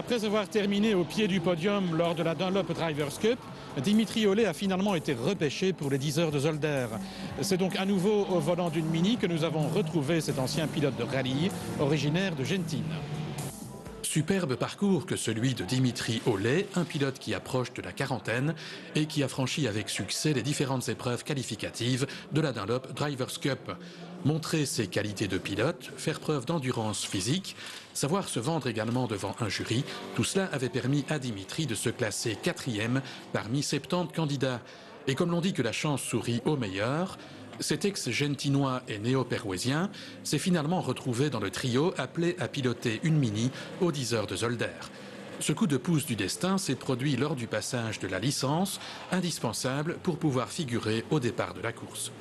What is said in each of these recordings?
Après avoir terminé au pied du podium lors de la Dunlop Drivers Cup, Dimitri Hollé a finalement été repêché pour les 10 heures de Zolder. C'est donc à nouveau au volant d'une Mini que nous avons retrouvé cet ancien pilote de rallye, originaire de Gentine. Superbe parcours que celui de Dimitri Hollé, un pilote qui approche de la quarantaine et qui a franchi avec succès les différentes épreuves qualificatives de la Dunlop Drivers Cup. Montrer ses qualités de pilote, faire preuve d'endurance physique, savoir se vendre également devant un jury, tout cela avait permis à Dimitri de se classer 4e parmi 70 candidats. Et comme l'on dit que la chance sourit aux meilleurs, cet ex-gentinois et néo-pérouésien s'est finalement retrouvé dans le trio appelé à piloter une Mini aux 10 heures de Zolder. Ce coup de pouce du destin s'est produit lors du passage de la licence, indispensable pour pouvoir figurer au départ de la course.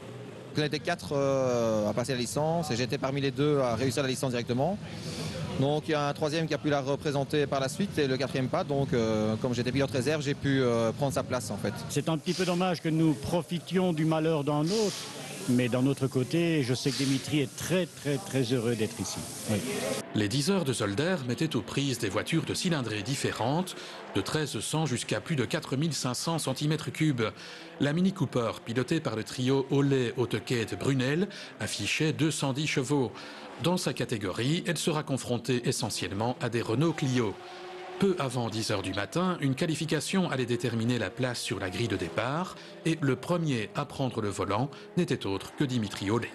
On était 4 à passer la licence et j'étais parmi les 2 à réussir la licence directement. Donc il y a un 3e qui a pu la représenter par la suite et le 4e pas. Donc comme j'étais pilote réserve, j'ai pu prendre sa place en fait. C'est un petit peu dommage que nous profitions du malheur d'un autre. Mais d'un autre côté, je sais que Dimitri est très heureux d'être ici. Oui. Les 10 heures de Zolder mettaient aux prises des voitures de cylindrée différentes, de 1300 jusqu'à plus de 4500 cm3. La Mini Cooper, pilotée par le trio Hollé, Hautequette, Brunel, affichait 210 chevaux. Dans sa catégorie, elle sera confrontée essentiellement à des Renault Clio. Peu avant 10 heures du matin, une qualification allait déterminer la place sur la grille de départ et le premier à prendre le volant n'était autre que Dimitri Hollé.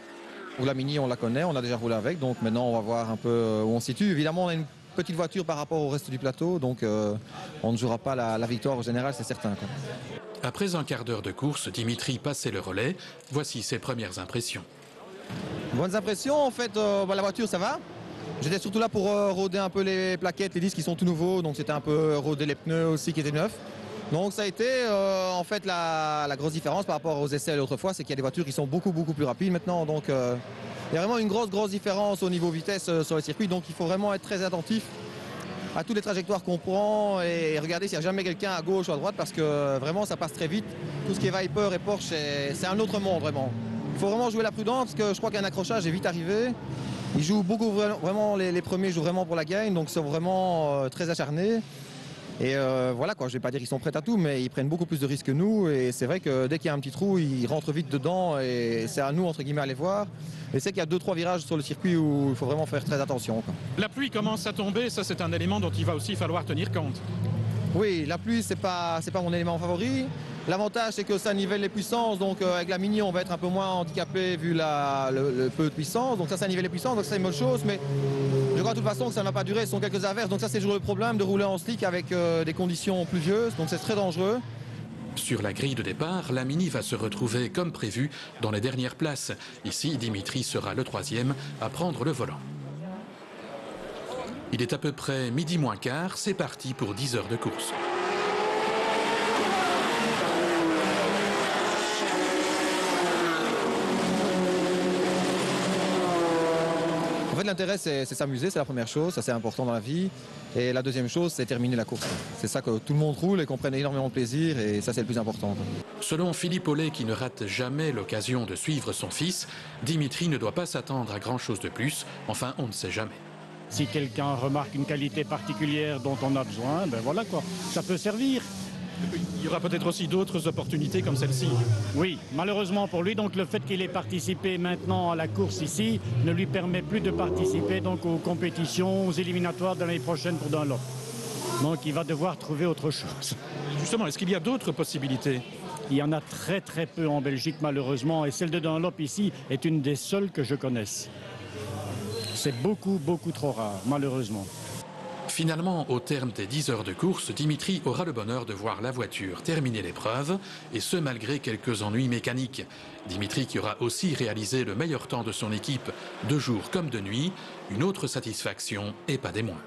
La Mini, on la connaît, on a déjà roulé avec, donc maintenant on va voir un peu où on se situe. Évidemment, on a une petite voiture par rapport au reste du plateau, donc on ne jouera pas la victoire au général, c'est certain, quoi. Après un quart d'heure de course, Dimitri passait le relais. Voici ses premières impressions. Bonnes impressions, en fait, la voiture ça va. J'étais surtout là pour rôder un peu les plaquettes, les disques qui sont tout nouveaux, donc c'était un peu rôder les pneus aussi qui étaient neufs. Donc ça a été en fait la grosse différence par rapport aux essais l'autre fois, c'est qu'il y a des voitures qui sont beaucoup plus rapides maintenant. Donc il y a vraiment une grosse différence au niveau vitesse sur le circuit, donc il faut vraiment être très attentif à toutes les trajectoires qu'on prend et regarder s'il n'y a jamais quelqu'un à gauche ou à droite parce que vraiment ça passe très vite. Tout ce qui est Viper et Porsche, c'est un autre monde vraiment. Il faut vraiment jouer la prudence parce que je crois qu'un accrochage est vite arrivé. Ils jouent beaucoup, vraiment les premiers jouent vraiment pour la gagne, donc ils sont vraiment très acharnés. Et voilà quoi, je vais pas dire qu'ils sont prêts à tout, mais ils prennent beaucoup plus de risques que nous. Et c'est vrai que dès qu'il y a un petit trou, ils rentrent vite dedans et c'est à nous entre guillemets à les voir. Et c'est qu'il y a 2-3 virages sur le circuit où il faut vraiment faire très attention, quoi. La pluie commence à tomber, ça c'est un élément dont il va aussi falloir tenir compte. Oui, la pluie c'est pas mon élément favori. L'avantage c'est que ça nivelle les puissances, donc avec la Mini on va être un peu moins handicapé vu le peu de puissance, donc ça nivelle les puissances, donc c'est une bonne chose, mais je crois de toute façon que ça ne va pas durer, ce sont quelques averses, donc ça c'est toujours le problème de rouler en slick avec des conditions pluvieuses, donc c'est très dangereux. Sur la grille de départ, la Mini va se retrouver comme prévu dans les dernières places. Ici, Dimitri sera le 3e à prendre le volant. Il est à peu près midi moins quart, c'est parti pour 10 heures de course. En fait, l'intérêt, c'est s'amuser, c'est la première chose, ça c'est important dans la vie. Et la deuxième chose, c'est terminer la course. C'est ça que tout le monde roule et qu'on prenne énormément de plaisir et ça c'est le plus important. Selon Philippe Hollé, qui ne rate jamais l'occasion de suivre son fils, Dimitri ne doit pas s'attendre à grand chose de plus, enfin on ne sait jamais. Si quelqu'un remarque une qualité particulière dont on a besoin, ben voilà quoi, ça peut servir. Il y aura peut-être aussi d'autres opportunités comme celle-ci. Oui, malheureusement pour lui, donc le fait qu'il ait participé maintenant à la course ici ne lui permet plus de participer donc aux compétitions, aux éliminatoires de l'année prochaine pour Dunlop. Donc il va devoir trouver autre chose. Justement, est-ce qu'il y a d'autres possibilités? Il y en a très peu en Belgique malheureusement et celle de Dunlop ici est une des seules que je connaisse. C'est beaucoup trop rare, malheureusement. Finalement, au terme des 10 heures de course, Dimitri aura le bonheur de voir la voiture terminer l'épreuve, et ce malgré quelques ennuis mécaniques. Dimitri qui aura aussi réalisé le meilleur temps de son équipe, de jour comme de nuit, une autre satisfaction et pas des moindres.